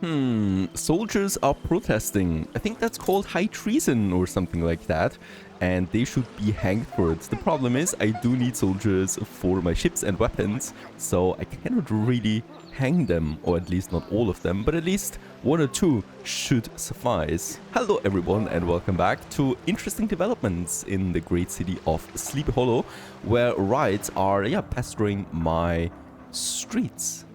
Soldiers are protesting. I think that's called high treason or something like that. And they should be hanged for it. The problem is I do need soldiers for my ships and weapons. So I cannot really hang them, or at least not all of them, but at least one or two should suffice. Hello everyone and welcome back to interesting developments in the great city of Sleepy Hollow, where riots are pestering my streets.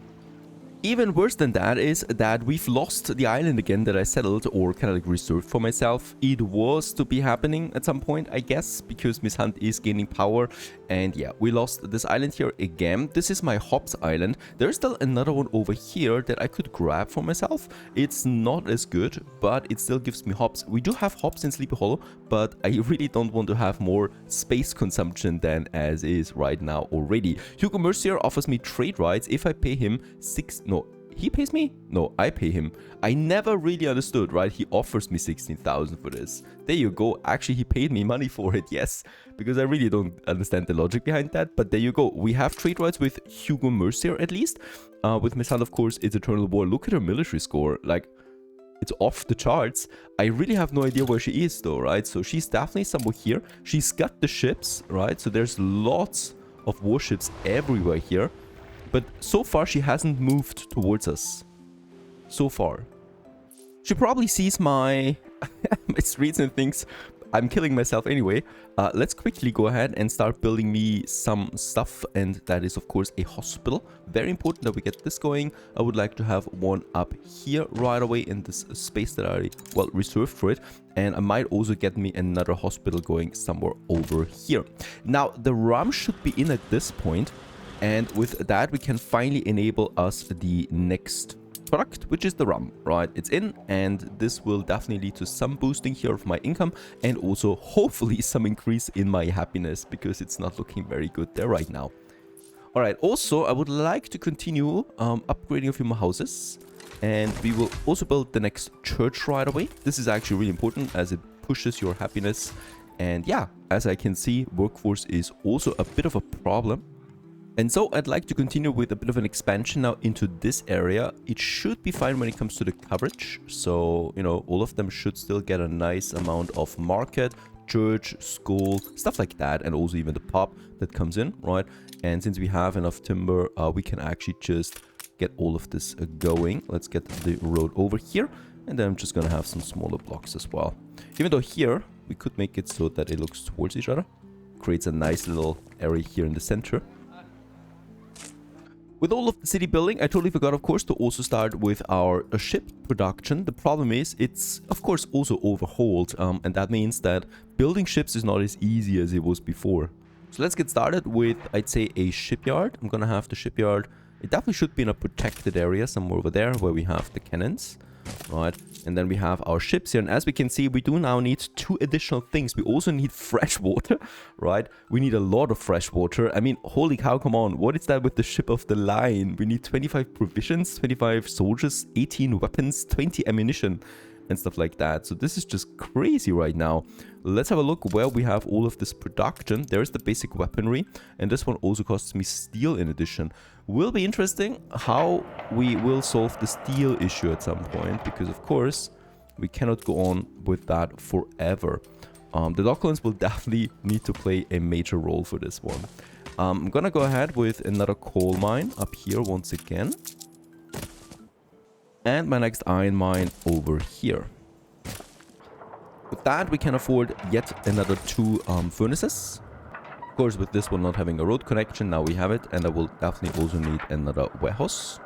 Even worse than that is that we've lost the island again that I settled or kind of like reserved for myself. It was to be happening at some point, I guess, because Miss Hunt is gaining power. And yeah, we lost this island here again. This is my Hops Island. There's still another one over here that I could grab for myself. It's not as good, but it still gives me hops. We do have hops in Sleepy Hollow, but I really don't want to have more space consumption than as is right now already. Hugo Mercier offers me trade rights if I pay him he pays me? No, I pay him. I never really understood, right? He offers me 16,000 for this. There you go. Actually, he paid me money for it, yes. Because I really don't understand the logic behind that. But there you go. We have trade rights with Hugo Mercier at least. With Miss Hunt, of course, it's Eternal War. Look at her military score. Like, it's off the charts. I really have no idea where she is though, right? So she's definitely somewhere here. She's got the ships, right? So there's lots of warships everywhere here. But so far, she hasn't moved towards us. So far. She probably sees my streets and thinks I'm killing myself anyway. Let's quickly go ahead and start building me some stuff. And that is, of course, a hospital. Very important that we get this going. I would like to have one up here right away in this space that I, reserved for it. And I might also get me another hospital going somewhere over here. Now, the RAM should be in at this point. And with that, we can finally enable us the next product, which is the rum, right? It's in, and this will definitely lead to some boosting here of my income and also hopefully some increase in my happiness because it's not looking very good there right now. All right, also, I would like to continue upgrading a few more houses, and we will also build the next church right away. This is actually really important as it pushes your happiness. And yeah, as I can see, workforce is also a bit of a problem. And so I'd like to continue with a bit of an expansion now into this area. It should be fine when it comes to the coverage. So, you know, all of them should still get a nice amount of market, church, school, stuff like that. And also even the pub that comes in, right? And since we have enough timber, we can actually just get all of this going. Let's get the road over here. And then I'm just going to have some smaller blocks as well. Even though here, we could make it so that it looks towards each other. Creates a nice little area here in the center. With all of the city building, I totally forgot, of course, to also start with our ship production. The problem is it's, of course, also overhauled. And that means that building ships is not as easy as it was before. So let's get started with, I'd say, a shipyard. I'm going to have the shipyard. It definitely should be in a protected area somewhere over there where we have the cannons. Right, and then we have our ships here, and as we can see, we do now need 2 additional things. We also need fresh water, right? We need a lot of fresh water. I mean, holy cow, come on. What is that with the ship of the line? We need 25 provisions, 25 soldiers, 18 weapons, 20 ammunition, and stuff like that. So this is just crazy right now. Let's have a look where we have all of this production. There's the basic weaponry, and this one also costs me steel in addition. Will be interesting how we will solve the steel issue at some point, because of course we cannot go on with that forever. The Docklands will definitely need to play a major role for this one. I'm gonna go ahead with another coal mine up here once again. And my next iron mine over here. With that, we can afford yet another 2 furnaces. Of course, with this one not having a road connection, now we have it. And I will definitely also need another warehouse.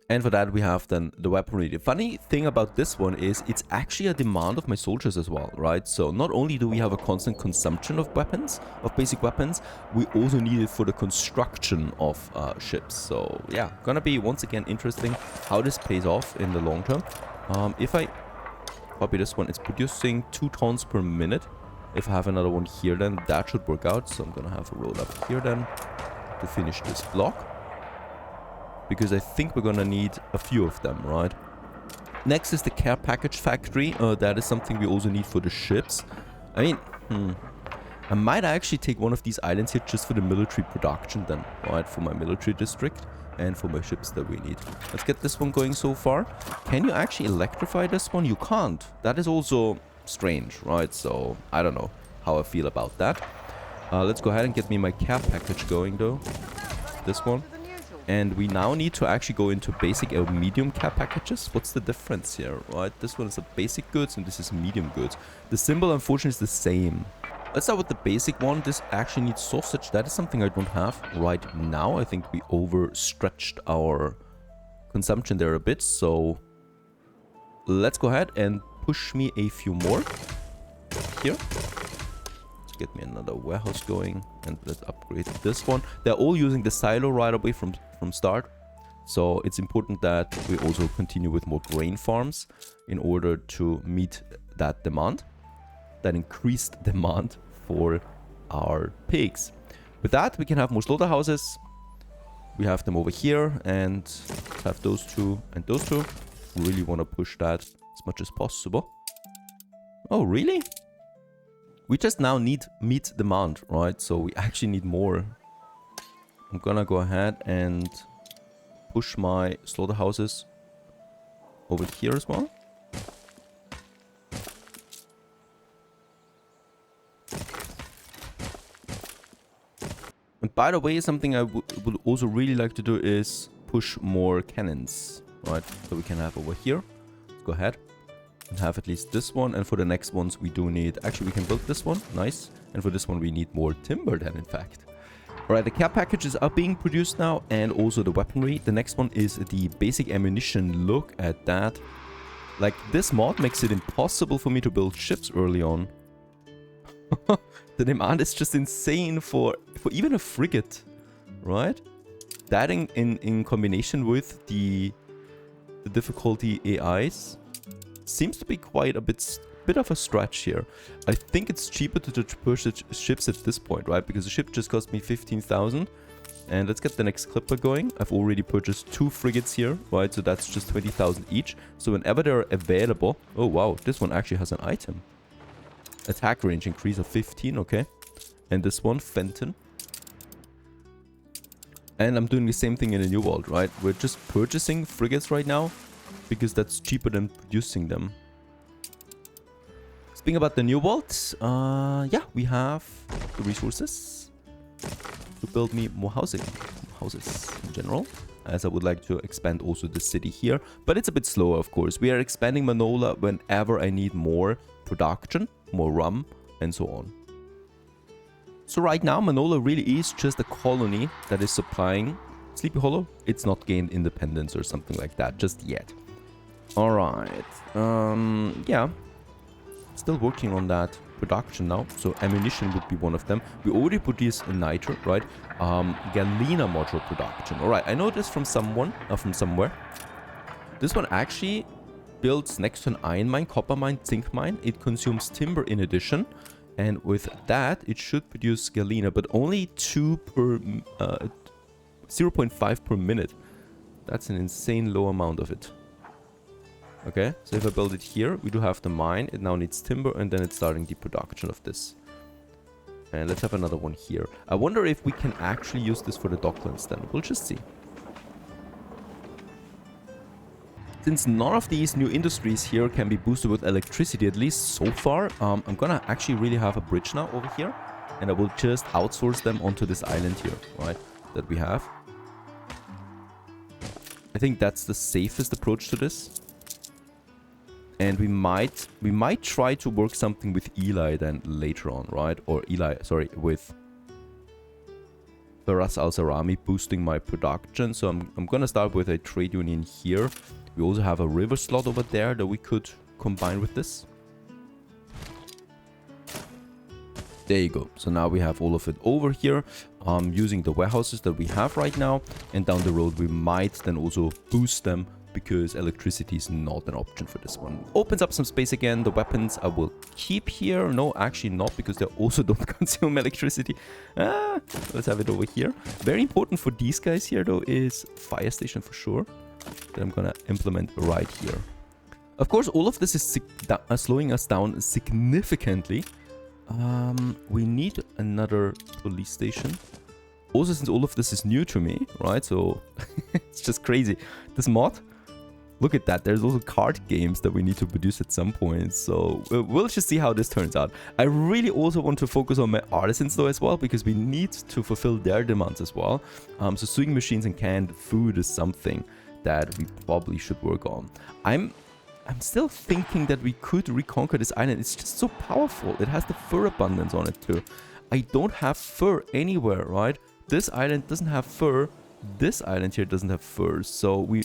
And for that, we have then the weaponry. The funny thing about this one is it's actually a demand of my soldiers as well, right? So not only do we have a constant consumption of weapons, of basic weapons, we also need it for the construction of ships. So yeah, gonna be once again interesting how this pays off in the long term. If I copy this one, it's producing 2 tons per minute. If I have another one here, then that should work out. So I'm gonna have a road up here then to finish this block. Because I think we're gonna need a few of them, right? Next is the care package factory. That is something we also need for the ships. I mean, I might actually take one of these islands here just for the military production then, right? For my military district. and for my ships that we need. Let's get this one going so far. Can you actually electrify this one? You can't. That is also strange, right? So I don't know how I feel about that. Let's go ahead and get me my care package going though. This one. And we now need to actually go into basic or medium care packages. What's the difference here, right? This one is a basic goods and this is medium goods. The symbol unfortunately is the same. Let's start with the basic one. This actually needs sausage. That is something I don't have right now. I think we overstretched our consumption there a bit. So let's go ahead and push me a few more here. Get me another warehouse going, and let's upgrade this one. They're all using the silo right away from start, so it's important that we also continue with more grain farms in order to meet that demand, that increased demand for our pigs. With that, we can have more slaughterhouses. We have them over here, and have those two and those two. Really want to push that as much as possible. Oh, really? We just now need meet demand, right? So we actually need more. I'm gonna go ahead and push my slaughterhouses over here as well. And by the way, something I would also really like to do is push more cannons, right? So we can have over here. Let's go ahead and have at least this one. And for the next ones, we do need... Actually, we can build this one. Nice. And for this one, we need more timber then, in fact. Alright, the care packages are being produced now, and also the weaponry. The next one is the basic ammunition. Look at that. Like, this mod makes it impossible for me to build ships early on. The demand is just insane for even a frigate, right? That in combination with the difficulty AIs seems to be quite a bit of a stretch here. I think it's cheaper to purchase ships at this point, right? Because the ship just cost me 15,000. And let's get the next clipper going. I've already purchased 2 frigates here, right? So that's just 20,000 each. So whenever they're available... Oh, wow. This one actually has an item. Attack range increase of 15, okay. And this one, Fenton. And I'm doing the same thing in the New World, right? We're just purchasing frigates right now because that's cheaper than producing them. Speaking about the New World, yeah, we have the resources to build me more houses in general, as I would like to expand also the city here. But it's a bit slower, of course. We are expanding Manola whenever I need more production, more rum, and so on. So right now, Manola really is just a colony that is supplying Sleepy Hollow. It's not gained independence or something like that just yet. Alright, yeah. Still working on that production now. So ammunition would be one of them. We already produce nitro, right? Galena module production. Alright, I know this from someone, from somewhere. This one actually builds next to an iron mine, copper mine, zinc mine. It consumes timber in addition. And with that, it should produce galena, but only 0.5 per minute. That's an insane low amount of it. Okay, so if I build it here, we do have the mine. It now needs timber, and then it's starting the production of this. And let's have another one here. I wonder if we can actually use this for the Docklands then. We'll just see. Since none of these new industries here can be boosted with electricity, at least so far, I'm gonna actually really have a bridge now over here. And I will just outsource them onto this island here, right, that we have. I think that's the safest approach to this. And we might try to work something with Eli then later on, right? Or Eli, sorry, with Faraz Al-Sarami boosting my production. So I'm gonna start with a trade union here. We also have a river slot over there that we could combine with this. There you go. So now we have all of it over here, using the warehouses that we have right now. And down the road, we might then also boost them because electricity is not an option for this one. Opens up some space again. The weapons I will keep here. No, actually not, because they also don't consume electricity. Let's have it over here. Very important for these guys here, though, is fire station for sure. That I'm gonna implement right here. Of course, all of this is slowing us down significantly. We need another police station Also, since all of this is new to me, right? So it's just crazy. This mod, look at that. There's also card games that we need to produce at some point. So we'll just see how this turns out. I really also want to focus on my artisans though as well, because we need to fulfill their demands as well. So sewing machines and canned food is something that we probably should work on. I'm still thinking that we could reconquer this island. It's just so powerful. It has the fur abundance on it too. I don't have fur anywhere, right? This island doesn't have fur. This island here doesn't have fur. So we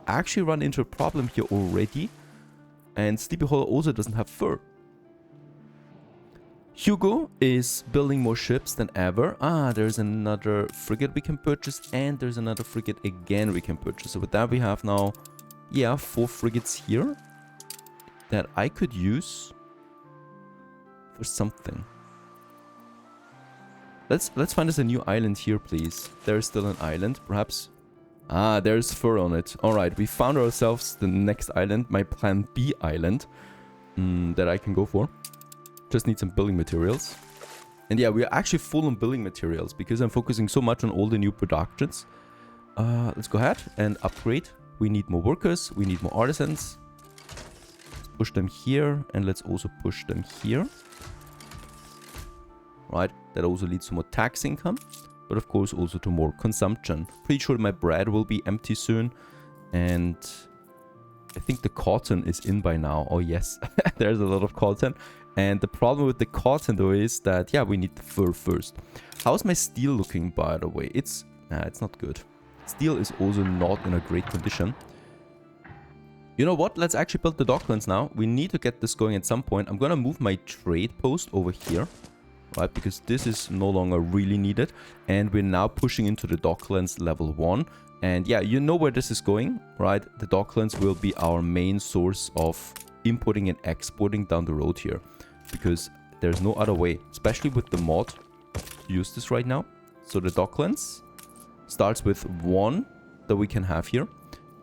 actually run into a problem here already. And Sleepy Hollow also doesn't have fur. Hugo is building more ships than ever. There's another frigate we can purchase. And there's another frigate again we can purchase. So with that we have now, yeah, 4 frigates here that I could use for something. Let's find us a new island here, please. There's still an island, perhaps. There's fur on it. Alright, we found ourselves the next island, my plan B island, that I can go for. Just need some building materials. And yeah, we're actually full on building materials because I'm focusing so much on all the new productions. Let's go ahead and upgrade. We need more workers, we need more artisans. Let's push them here, and let's also push them here. Right, that also leads to more tax income, but of course also to more consumption. Pretty sure my bread will be empty soon, and I think the cotton is in by now. Oh yes, there's a lot of cotton. And the problem with the cotton though is that, yeah, we need the fur first. How's my steel looking, by the way? It's not good. Steel is also not in a great condition. You know what? Let's actually build the Docklands now. We need to get this going at some point. I'm gonna move my trade post over here. Right, because this is no longer really needed, and we're now pushing into the Docklands level 1. And yeah, you know where this is going, right? The Docklands will be our main source of importing and exporting down the road here, because there's no other way, especially with the mod, to use this right now. So the Docklands starts with 1 that we can have here,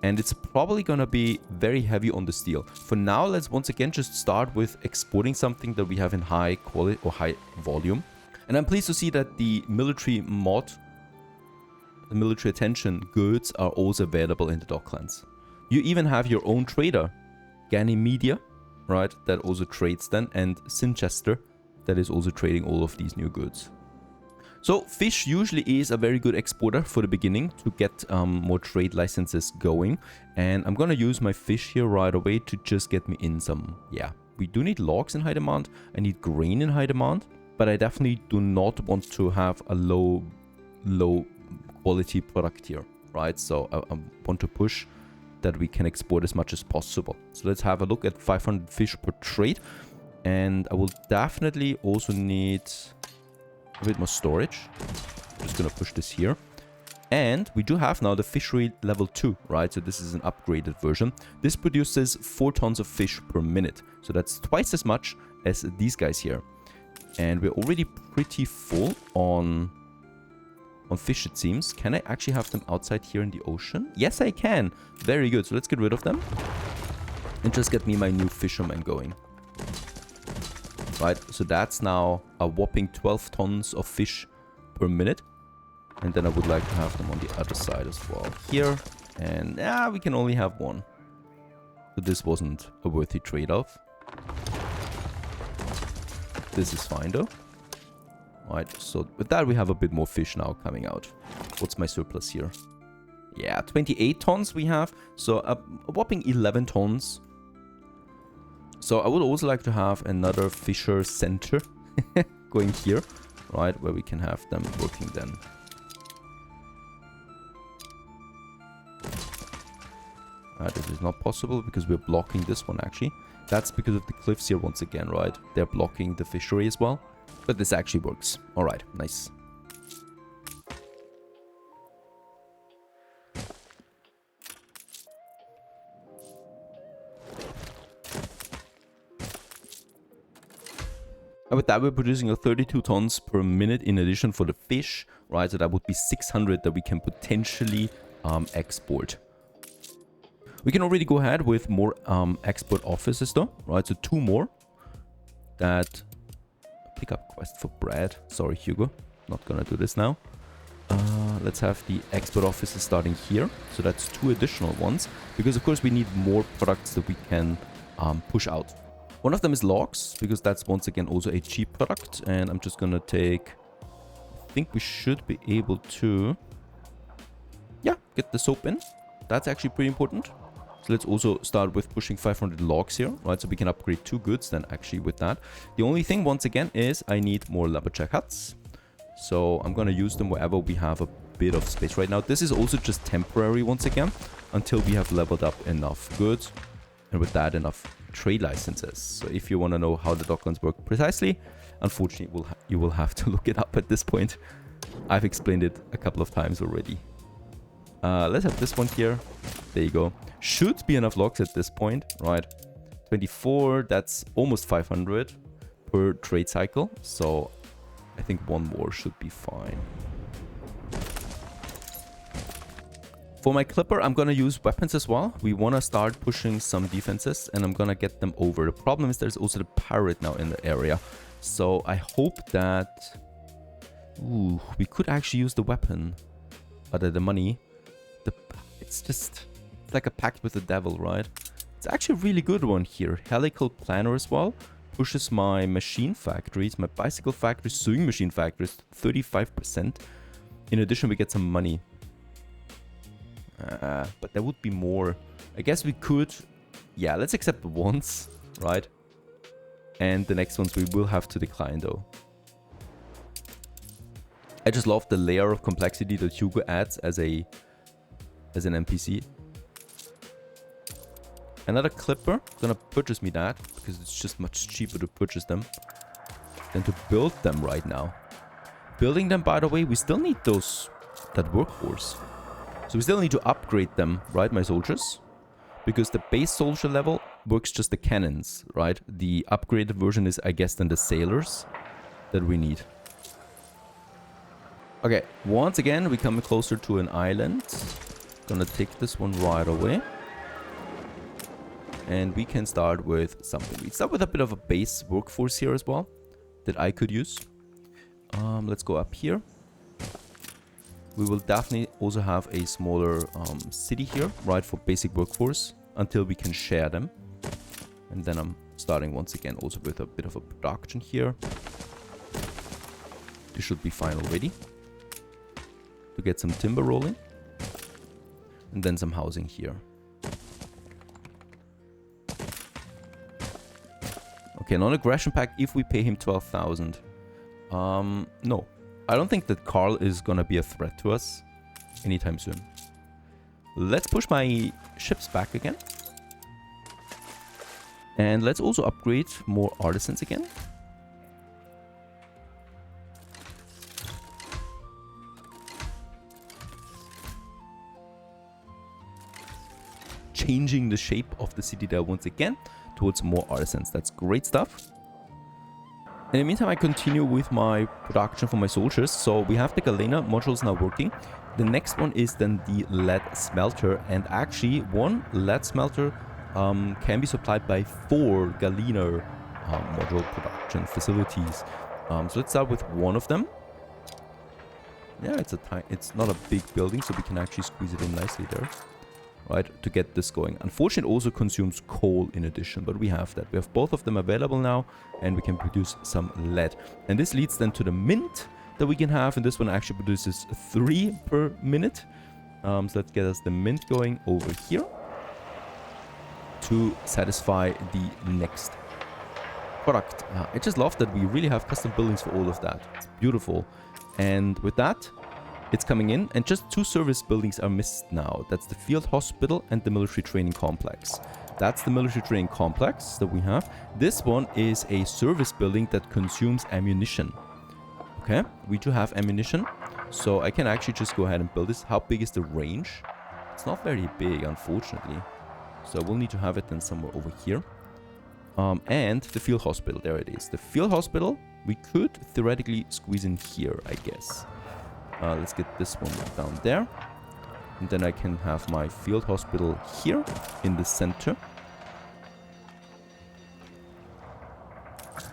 and it's probably gonna be very heavy on the steel. For now, let's once again just start with exporting something that we have in high quality or high volume. And I'm pleased to see that the military mod, the military attention goods are also available in the Docklands. You even have your own trader, Ganymedia, right, that also trades then, and Sinchester, that is also trading all of these new goods. So fish usually is a very good exporter for the beginning to get more trade licenses going. And I'm gonna use my fish here right away to just get me in some, yeah. We do need logs in high demand. I need grain in high demand. But I definitely do not want to have a low quality product here, right? So I want to push that we can export as much as possible. So let's have a look at 500 fish per trade. And I will definitely also need a bit more storage. I'm just gonna push this here. And we do have now the fishery level 2, right? So this is an upgraded version. This produces 4 tons of fish per minute. So that's twice as much as these guys here. And we're already pretty full on fish, it seems. Can I actually have them outside here in the ocean? Yes, I can. Very good. So let's get rid of them. And just get me my new fisherman going. Right, so that's now a whopping 12 tons of fish per minute. And then I would like to have them on the other side as well. Here. And we can only have 1. So this wasn't a worthy trade-off. This is fine though. Right, so with that we have a bit more fish now coming out. What's my surplus here? Yeah, 28 tons we have. So a whopping 11 tons. So I would also like to have another fisher center going here, right, where we can have them working then. This is not possible because we're blocking this one actually. That's because of the cliffs here once again, right? They're blocking the fishery as well. But this actually works. Alright, nice. And with that, we're producing 32 tons per minute in addition for the fish, right? So that would be 600 that we can potentially export. We can already go ahead with more export offices though, right? So 2 more. That pick up quest for bread. Sorry, Hugo. Not gonna do this now. let's have the export offices starting here. So that's 2 additional ones. Because of course we need more products that we can push out. One of them is logs, because that's once again also a cheap product. And I'm just gonna take... I think we should be able to... yeah, get the soap in. That's actually pretty important. So let's also start with pushing 500 logs here, right? So we can upgrade 2 goods then actually with that. The only thing once again is I need more lumberjack huts. So I'm gonna use them wherever we have a bit of space right now. This is also just temporary once again, until we have leveled up enough goods. And with that, enough trade licenses. So if you want to know how the Docklands work precisely, unfortunately, you will have to look it up at this point. I've explained it a couple of times already. Let's have this one here. There you go. Should be enough logs at this point, right? 24, that's almost 500 per trade cycle. So I think one more should be fine. For my clipper, I'm going to use weapons as well. We want to start pushing some defenses and I'm going to get them over. The problem is there's also the pirate now in the area. So I hope that... ooh, we could actually use the weapon. Other the money. It's just... it's like a pact with the devil, right? It's actually a really good one here. Helical planner as well. Pushes my machine factories, my bicycle factories, sewing machine factories, 35%. In addition, we get some money. But there would be more. I guess we could... yeah, let's accept once, right? And the next ones we will have to decline, though. I just love the layer of complexity that Hugo adds as an NPC. Another clipper. Gonna purchase me that, because it's just much cheaper to purchase them than to build them right now. Building them, by the way, we still need that workforce. So we still need to upgrade them, right, my soldiers? Because the base soldier level works just the cannons, right? The upgraded version is, I guess, then the sailors that we need. Okay, once again, we come closer to an island. Gonna take this one right away. And we can start with something. We start with a bit of a base workforce here as well that I could use. Let's go up here. We will definitely also have a smaller city here, right, for basic workforce until we can share them. And then I'm starting once again also with a bit of a production here. This should be fine already. To get some timber rolling. And then some housing here. Okay, non-aggression pact if we pay him 12,000. No. I don't think that Carl is gonna be a threat to us anytime soon. Let's push my ships back again. And let's also upgrade more artisans again. Changing the shape of the city there once again towards more artisans. That's great stuff. In the meantime, I continue with my production for my soldiers. So we have the Galena modules now working. The next one is then the lead smelter. And actually, one lead smelter can be supplied by 4 Galena module production facilities. So let's start with one of them. Yeah, it's not a big building, so we can actually squeeze it in nicely there. Right, to get this going. Unfortunately, it also consumes coal in addition, but we have that. We have both of them available now, and we can produce some lead. And this leads then to the mint that we can have, and this one actually produces 3 per minute. So let's get us the mint going over here to satisfy the next product. I just love that we really have custom buildings for all of that. It's beautiful. And with that, it's coming in, and just 2 service buildings are missed now. That's the field hospital and the military training complex. That's the military training complex that we have. This one is a service building that consumes ammunition. Okay, we do have ammunition, so I can actually just go ahead and build this. How big is the range? It's not very big, unfortunately. So we'll need to have it then somewhere over here. And the field hospital, there it is. The field hospital, we could theoretically squeeze in here, I guess. Let's get this one down there. And then I can have my field hospital here in the center.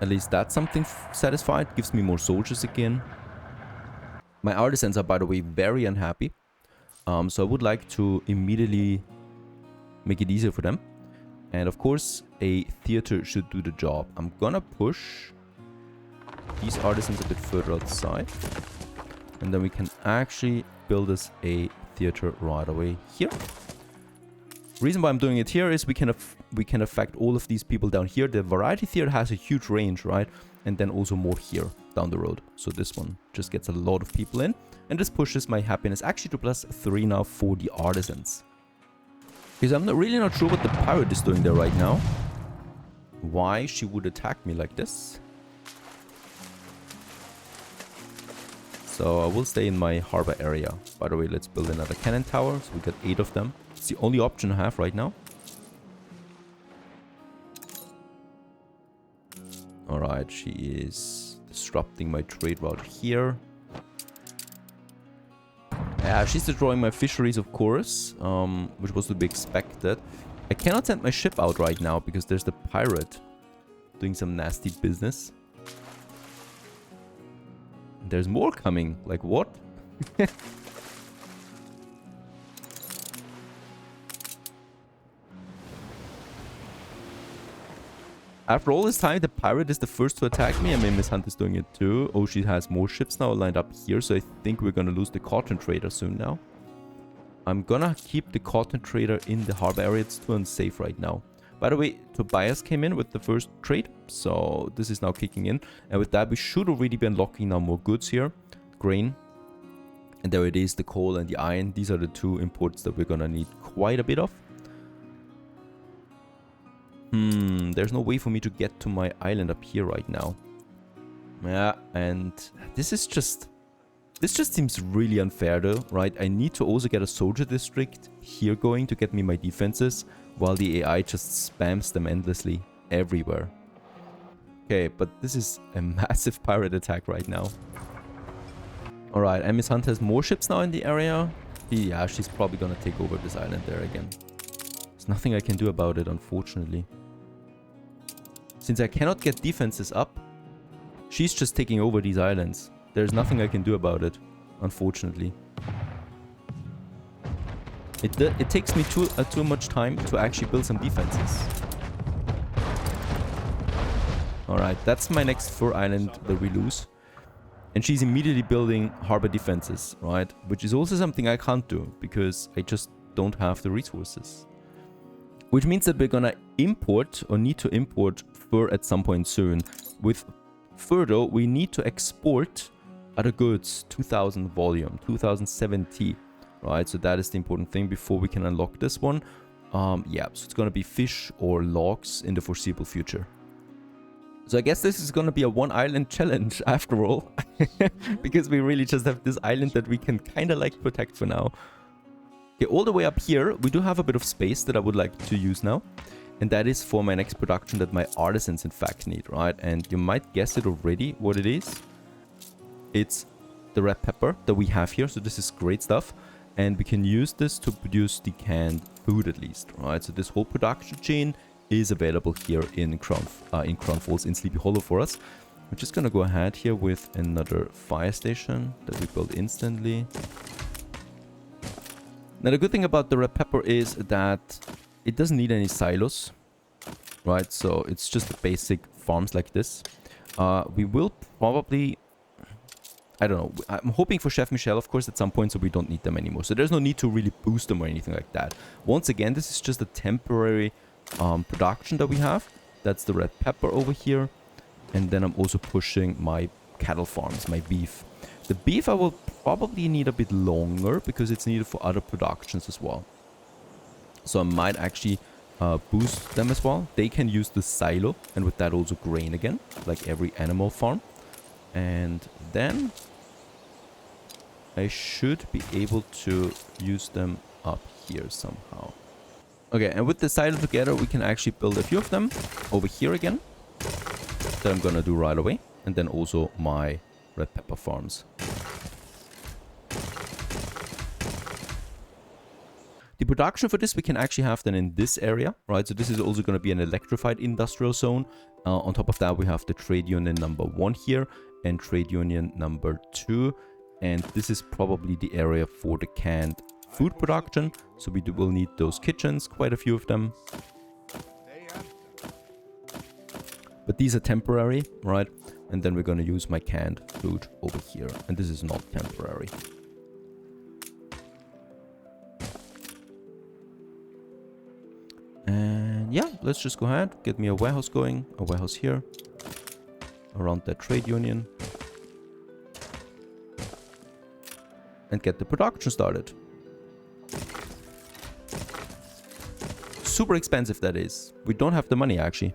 At least that's something satisfied. Gives me more soldiers again. My artisans are, by the way, very unhappy. So I would like to immediately make it easier for them. And of course, a theater should do the job. I'm gonna push these artisans a bit further outside. And then we can actually build us a theater right away here. Reason why I'm doing it here is we can affect all of these people down here. The variety theater has a huge range, right? And then also more here down the road. So this one just gets a lot of people in. And this pushes my happiness actually to +3 now for the artisans. Because I'm really not sure what the pirate is doing there right now. Why she would attack me like this. So I will stay in my harbor area. By the way, let's build another cannon tower. So we got 8 of them. It's the only option I have right now. Alright, she is disrupting my trade route here. Yeah, she's destroying my fisheries, of course, which was to be expected. I cannot send my ship out right now because there's the pirate doing some nasty business. There's more coming. Like, what? After all this time, the pirate is the first to attack me. I mean, Miss Hunt is doing it too. Oh, she has more ships now lined up here, so I think we're gonna lose the cotton trader soon now. I'm gonna keep the cotton trader in the harbor area. It's too unsafe right now. By the way, Tobias came in with the first trade, so this is now kicking in. And with that, we should already be unlocking now more goods here. Grain. And there it is, the coal and the iron. These are the 2 imports that we're gonna need quite a bit of. There's no way for me to get to my island up here right now. Yeah, and this just seems really unfair though, right? I need to also get a soldier district here going to get me my defenses, while the AI just spams them endlessly everywhere. Okay, but this is a massive pirate attack right now. Alright, and Miss Hunt has more ships now in the area. Yeah, she's probably gonna take over this island there again. There's nothing I can do about it, unfortunately. Since I cannot get defenses up, she's just taking over these islands. There's nothing I can do about it, unfortunately. It takes me too much time to actually build some defenses. Alright, that's my next fur island that we lose. And she's immediately building harbor defenses, right? Which is also something I can't do, because I just don't have the resources. Which means that we're gonna import, or need to import, fur at some point soon. With fur though, we need to export other goods, 2000 volume, 2070, right? So that is the important thing before we can unlock this one. Yeah, so it's gonna be fish or logs in the foreseeable future. So I guess this is gonna be a 1 island challenge after all. Because we really just have this island that we can kind of like protect for now. Okay, all the way up here, we do have a bit of space that I would like to use now. And that is for my next production that my artisans in fact need, right? And you might guess it already what it is. It's the red pepper that we have here. So this is great stuff. And we can use this to produce the canned food at least, right? So this whole production chain is available here in Crown Falls in Sleepy Hollow for us. We're just gonna go ahead here with another fire station that we build instantly. Now the good thing about the red pepper is that it doesn't need any silos, right? So it's just the basic farms like this. We will probably, I don't know, I'm hoping for Chef Michel, of course, at some point, so we don't need them anymore. So there's no need to really boost them or anything like that. Once again, this is just a temporary production that we have. That's the red pepper over here. And then I'm also pushing my cattle farms, my beef. The beef I will probably need a bit longer because it's needed for other productions as well. So I might actually boost them as well. They can use the silo and with that also grain again, like every animal farm. And then I should be able to use them up here somehow. Okay, and with the silo together, we can actually build a few of them over here again. That I'm gonna do right away. And then also my red pepper farms. The production for this we can actually have then in this area, right? So this is also going to be an electrified industrial zone. On top of that, we have the trade union number 1 here and trade union number 2. And this is probably the area for the canned food production. So we will need those kitchens, quite a few of them. But these are temporary, right? And then we're going to use my canned food over here. And this is not temporary. And yeah, let's just go ahead. Get me a warehouse going. A warehouse here. Around that trade union. And get the production started. Super expensive, that is. We don't have the money, actually.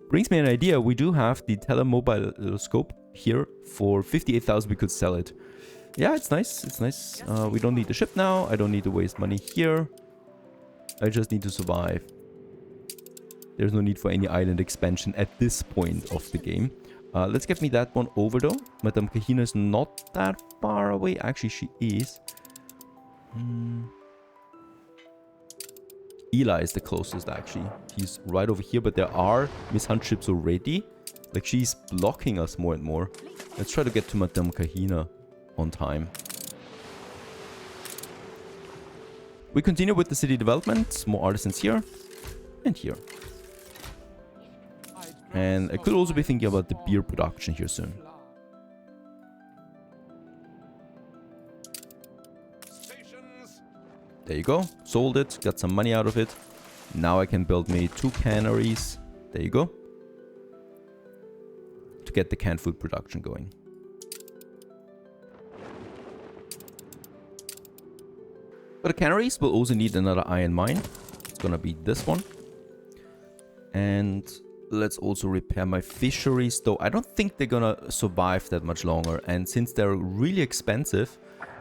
Brings me an idea. We do have the telemobile scope here for 58,000. We could sell it. Yeah, it's nice. It's nice. We don't need the ship now. I don't need to waste money here. I just need to survive. There's no need for any island expansion at this point of the game. Let's get me that one over though. Madame Kahina is not that far away. Actually, she is. Eli is the closest, actually. He's right over here, but there are Miss Hunt ships already. Like, she's blocking us more and more. Let's try to get to Madame Kahina on time. We continue with the city development. More artisans here and here. And I could also be thinking about the beer production here soon. There you go. Sold it. Got some money out of it. Now I can build me 2 canneries. There you go. To get the canned food production going. For the canneries, we'll also need another iron mine. It's gonna be this one. And let's also repair my fisheries, though I don't think they're gonna survive that much longer. And since they're really expensive,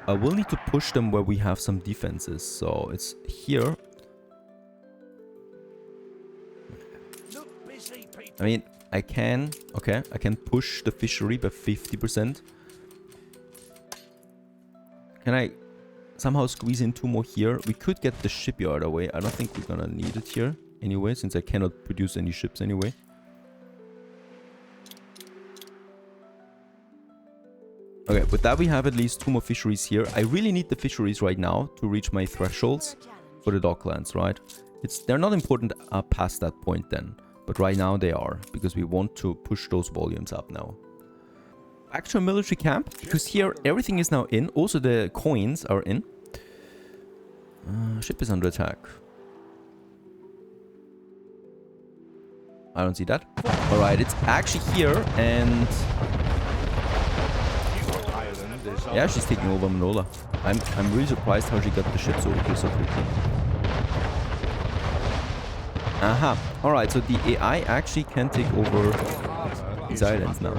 I will need to push them where we have some defenses. So it's here. I mean, I can push the fishery by 50%. Can I somehow squeeze in 2 more here? We could get the shipyard away. I don't think we're gonna need it here anyway, since I cannot produce any ships anyway. Okay, with that we have at least 2 more fisheries here. I really need the fisheries right now to reach my thresholds for the Docklands, right? They're not important past that point then, but right now they are, because we want to push those volumes up now. Back to a military camp, because here everything is now in. Also the coins are in. Ship is under attack. I don't see that. Alright, it's actually here, and yeah, she's taking over Manola. I'm really surprised how she got the ships over here so quickly. Aha. Alright, so the AI actually can take over these islands now.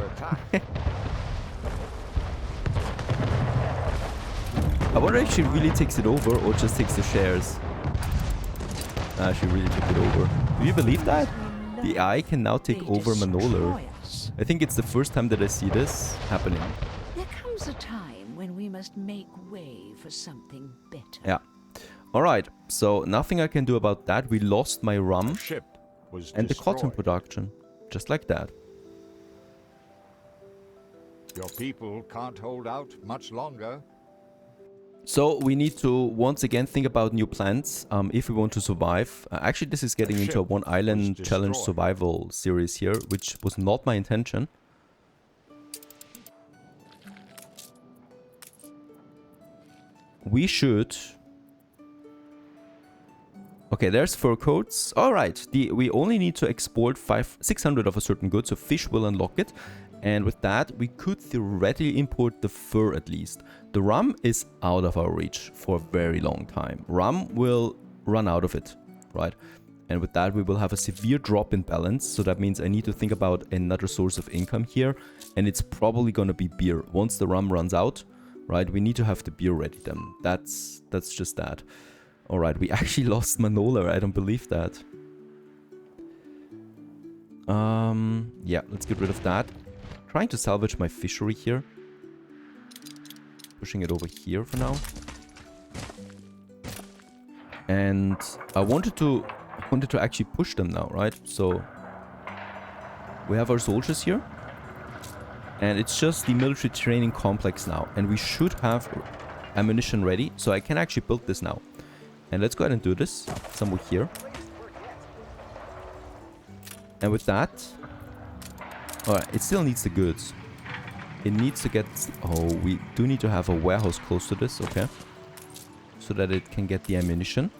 I wonder if she really takes it over or just takes the shares. She really took it over. Do you believe that? The AI can now take over Manola. I think it's the first time that I see this happening. There comes a time when we must make way for something better. Yeah. Alright, so nothing I can do about that. We lost my rum and the cotton production. Just like that. Your people can't hold out much longer. So we need to once again think about new plans if we want to survive. Actually, this is getting into a one island challenge survival series here, which was not my intention. We should... Okay, there's fur coats. Alright, we only need to export 600 of a certain good, so fish will unlock it. And with that, we could theoretically import the fur at least. The rum is out of our reach for a very long time. Rum will run out of it, right? And with that, we will have a severe drop in balance. So that means I need to think about another source of income here. And it's probably going to be beer. Once the rum runs out, right, we need to have the beer ready then. That's just that. Alright, we actually lost Manola. I don't believe that. Yeah, let's get rid of that. Trying to salvage my fishery here. Pushing it over here for now. And I wanted to actually push them now, right? So we have our soldiers here. And it's just the military training complex now. And we should have ammunition ready. So I can actually build this now. And let's go ahead and do this. Somewhere here. And with that... Alright, it still needs the goods. It needs to get... Oh, we do need to have a warehouse close to this. Okay. So that it can get the ammunition.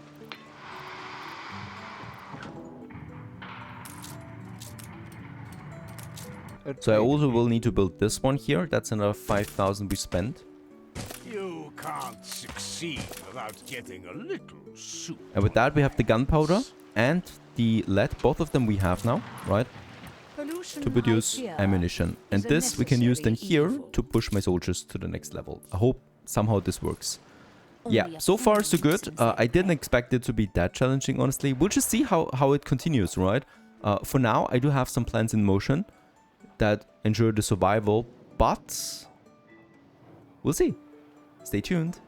So I also will need to build this one here. That's another 5,000 we spent. You can't succeed without getting a little soup. And with that we have the gunpowder and the lead. Both of them we have now, right? To produce ammunition. And this we can use then here to push my soldiers to the next level. I hope somehow this works. Yeah, so far so good. I didn't expect it to be that challenging, honestly. We'll just see how it continues, right? For now, I do have some plans in motion that ensure the survival, but we'll see. Stay tuned.